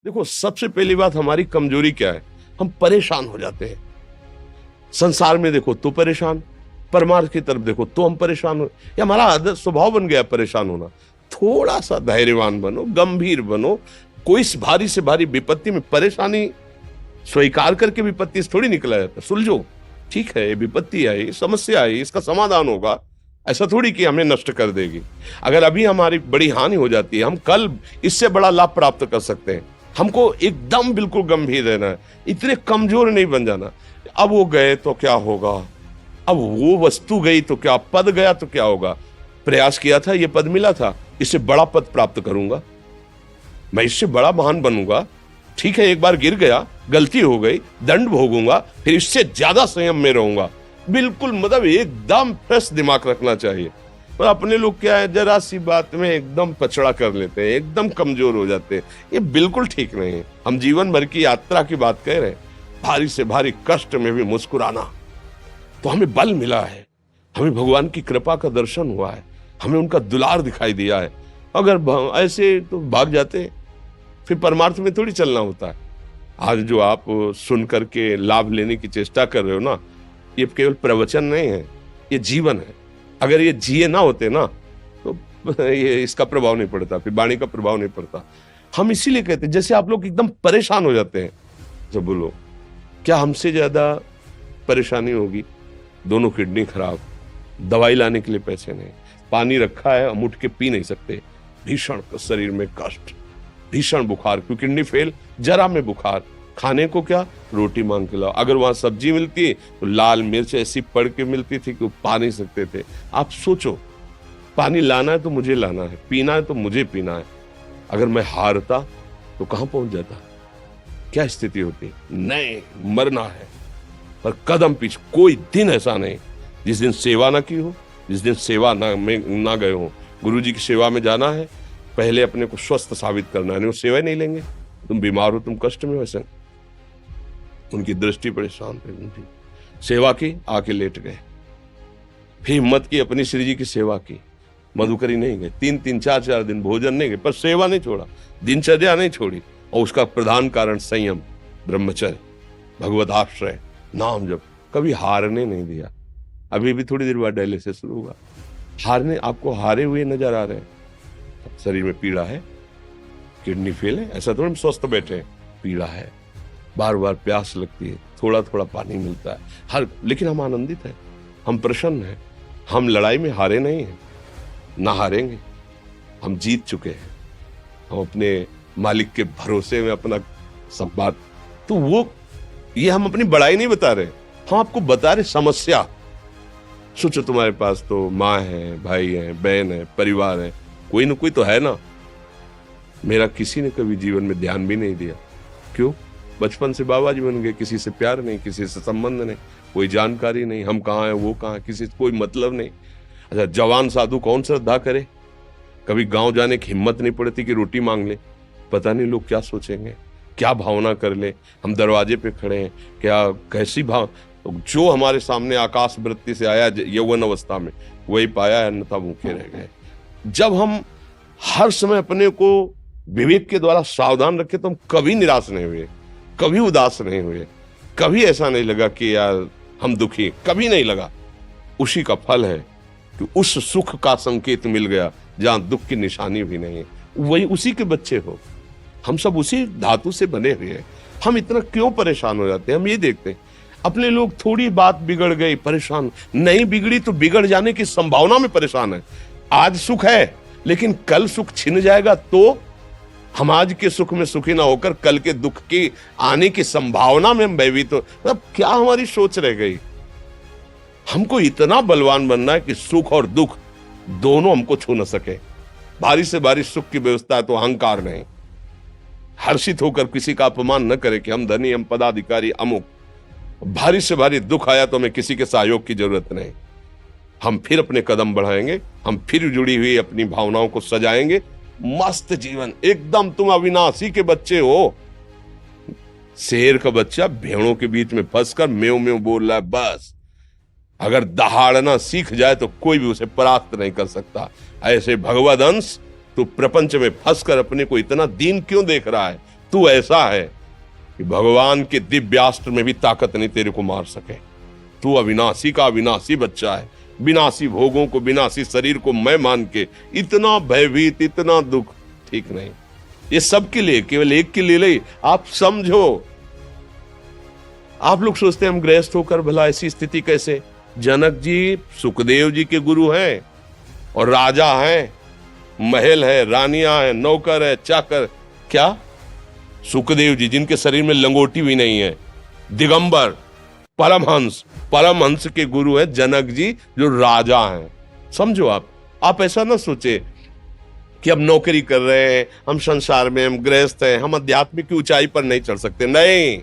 देखो, सबसे पहली बात हमारी कमजोरी क्या है? हम परेशान हो जाते हैं। संसार में देखो तो परेशान, परमार्थ की तरफ देखो तो हम परेशान हो, ये हमारा आदत स्वभाव बन गया परेशान होना। थोड़ा सा धैर्यवान बनो, गंभीर बनो। कोई इस भारी से भारी विपत्ति में परेशानी स्वीकार करके विपत्ति से थोड़ी निकला जाता। सुलझो, ठीक है, ये विपत्ति आई, समस्या आई, इसका समाधान होगा। ऐसा थोड़ी कि हमें नष्ट कर देगी। अगर अभी हमारी बड़ी हानि हो जाती है, हम कल इससे बड़ा लाभ प्राप्त कर सकते हैं। हमको एकदम बिल्कुल गंभीर रहना है, इतने कमजोर नहीं बन जाना। अब वो गए तो क्या होगा, अब वो वस्तु गई तो क्या, पद गया तो क्या होगा। प्रयास किया था, ये पद मिला था, इससे बड़ा पद प्राप्त करूंगा, मैं इससे बड़ा महान बनूंगा। ठीक है, एक बार गिर गया, गलती हो गई, दंड भोगूंगा, फिर इससे ज्यादा संयम में रहूंगा। बिल्कुल मतलब एकदम फ्रेश दिमाग रखना चाहिए। पर अपने लोग क्या है, जरा सी बात में एकदम पछड़ा कर लेते हैं, एकदम कमजोर हो जाते हैं। ये बिल्कुल ठीक नहीं है। हम जीवन भर की यात्रा की बात कह रहे हैं, भारी से भारी कष्ट में भी मुस्कुराना, तो हमें बल मिला है, हमें भगवान की कृपा का दर्शन हुआ है, हमें उनका दुलार दिखाई दिया है। अगर ऐसे तो भाग जाते, फिर परमार्थ में थोड़ी चलना होता है। आज जो आप सुन करके लाभ लेने की चेष्टा कर रहे हो ना, ये केवल प्रवचन नहीं है, ये जीवन है। अगर ये जिए ना होते ना, तो ये इसका प्रभाव नहीं पड़ता, फिर वाणी का प्रभाव नहीं पड़ता। हम इसीलिए कहते हैं, जैसे आप लोग एकदम परेशान हो जाते हैं जब बोलो, क्या हमसे ज्यादा परेशानी होगी? दोनों किडनी खराब, दवाई लाने के लिए पैसे नहीं, पानी रखा है हम उठ के पी नहीं सकते, भीषण शरीर में कष्ट, भीषण बुखार, क्योंकि किडनी फेल, जरा में बुखार, खाने को क्या, रोटी मांग के लाओ। अगर वहां सब्जी मिलती तो लाल मिर्च ऐसी पड़ के मिलती थी कि वो पा नहीं सकते थे। आप सोचो, पानी लाना है तो मुझे लाना है, पीना है तो मुझे पीना है। अगर मैं हारता तो कहां पहुंच जाता, क्या स्थिति होती? नहीं, मरना है, पर कदम पीछे। कोई दिन ऐसा नहीं जिस दिन सेवा ना की हो, जिस दिन सेवा ना गए हो। गुरु जी की सेवा में जाना है, पहले अपने को स्वस्थ साबित करना है, नहीं वो सेवा नहीं लेंगे। तुम बीमार हो, तुम कष्ट में हो, ऐसे उनकी दृष्टि परेशान थे, उनकी सेवा की, आके लेट गए। फिर हिम्मत की, अपनी श्री जी की सेवा की, मधुकरी नहीं गए, 3-3 4-4 दिन भोजन नहीं गए, पर सेवा नहीं छोड़ा, दिनचर्या नहीं छोड़ी। और उसका प्रधान कारण संयम, ब्रह्मचर्य, भगवत आश्रय, नाम जप, कभी हारने नहीं दिया। अभी भी थोड़ी देर बाद डायलिसिस शुरू होगा, हारने, आपको हारे हुए नजर आ रहे हैं। शरीर में पीड़ा है, किडनी फेल है, ऐसा तो हम स्वस्थ बैठे हैं, पीड़ा है, बार बार प्यास लगती है, थोड़ा थोड़ा पानी मिलता है, लेकिन हम आनंदित हैं, हम प्रसन्न हैं। हम लड़ाई में हारे नहीं हैं, ना हारेंगे, हम जीत चुके हैं। हम अपने मालिक के भरोसे में अपना संवाद, तो वो ये हम अपनी बड़ाई नहीं बता रहे, हम आपको बता रहे समस्या। सोचो, तुम्हारे पास तो माँ है, भाई है, बहन है, परिवार है, कोई ना कोई तो है ना। मेरा किसी ने कभी जीवन में ध्यान भी नहीं दिया, क्यों? बचपन से बाबा जी बन गए, किसी से प्यार नहीं, किसी से संबंध नहीं, कोई जानकारी नहीं, हम कहाँ हैं, वो कहाँ है, किसी से कोई मतलब नहीं। अच्छा, जवान साधु कौन श्रद्धा करे? कभी गांव जाने की हिम्मत नहीं पड़ती कि रोटी मांग ले, पता नहीं लोग क्या सोचेंगे, क्या भावना कर ले। हम दरवाजे पे खड़े हैं, क्या कैसी भाव, जो हमारे सामने आकाश वृत्ति से आया यौवन अवस्था में, वही पाया, अन्यथा भूखे रह गए। जब हम हर समय अपने को विवेक के द्वारा सावधान रखे, तो हम कभी निराश नहीं हुए, कभी उदास नहीं हुए, कभी ऐसा नहीं लगा कि यार हम दुखी, कभी नहीं लगा। उसी का फल है कि उस सुख का संकेत मिल गया जहां दुख की निशानी भी नहीं है। वही उसी के बच्चे हो, हम सब उसी धातु से बने हुए हैं। हम इतना क्यों परेशान हो जाते हैं? हम ये देखते हैं, अपने लोग थोड़ी बात बिगड़ गई परेशान, नहीं बिगड़ी तो बिगड़ जाने की संभावना में परेशान है। आज सुख है, लेकिन कल सुख छिन जाएगा, तो हम आज के सुख में सुखी ना होकर कल के दुख की आने की संभावना में हम भयभीत हो। मतलब क्या हमारी सोच रह गई? हमको इतना बलवान बनना है कि सुख और दुख दोनों हमको छू न सके। भारी से भारी सुख की व्यवस्था है तो अहंकार नहीं, हर्षित होकर किसी का अपमान न करे कि हम धनी, हम पदाधिकारी, अमुक। भारी से भारी दुख आया तो हमें किसी के सहयोग की जरूरत नहीं, हम फिर अपने कदम बढ़ाएंगे, हम फिर जुड़ी हुई अपनी भावनाओं को सजाएंगे। मस्त जीवन, एकदम तुम अविनाशी के बच्चे हो। शेर का बच्चा भेड़ों के बीच में फंसकर म्यों म्यों बोल रहा है, बस अगर दहाड़ना सीख जाए तो कोई भी उसे परास्त नहीं कर सकता। ऐसे भगवद अंश, तू प्रपंच में फंसकर अपने को इतना दीन क्यों देख रहा है? तू ऐसा है कि भगवान के दिव्यास्त्र में भी ताकत नहीं तेरे को मार सके। तू अविनाशी का अविनाशी बच्चा है। विनाशी भोगों को, विनाशी शरीर को मैं मान के इतना भयभीत, इतना दुख ठीक नहीं। ये सबके लिए, केवल एक के लिए नहीं। आप समझो, आप लोग सोचते हैं हम गृहस्थ होकर भला ऐसी स्थिति कैसे। जनक जी सुखदेव जी के गुरु हैं और राजा हैं, महल है, रानियां हैं, नौकर है, चाकर। क्या सुखदेव जी जिनके शरीर में लंगोटी भी नहीं है, दिगंबर, परमहंस के गुरु हैं जनक जी जो राजा हैं। समझो, आप ऐसा ना सोचे कि हम नौकरी कर रहे हैं, हम संसार में, हम गृहस्थ हैं, हम आध्यात्मिक की ऊंचाई पर नहीं चढ़ सकते। नहीं,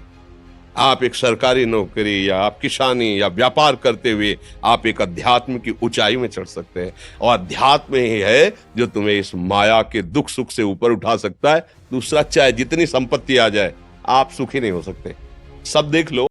आप एक सरकारी नौकरी या आप किसानी या व्यापार करते हुए आप एक अध्यात्म की ऊंचाई में चढ़ सकते हैं। और अध्यात्म ही है जो तुम्हें इस माया के दुख सुख से ऊपर उठा सकता है। दूसरा, चाहे जितनी संपत्ति आ जाए, आप सुखी नहीं हो सकते। सब देख लो।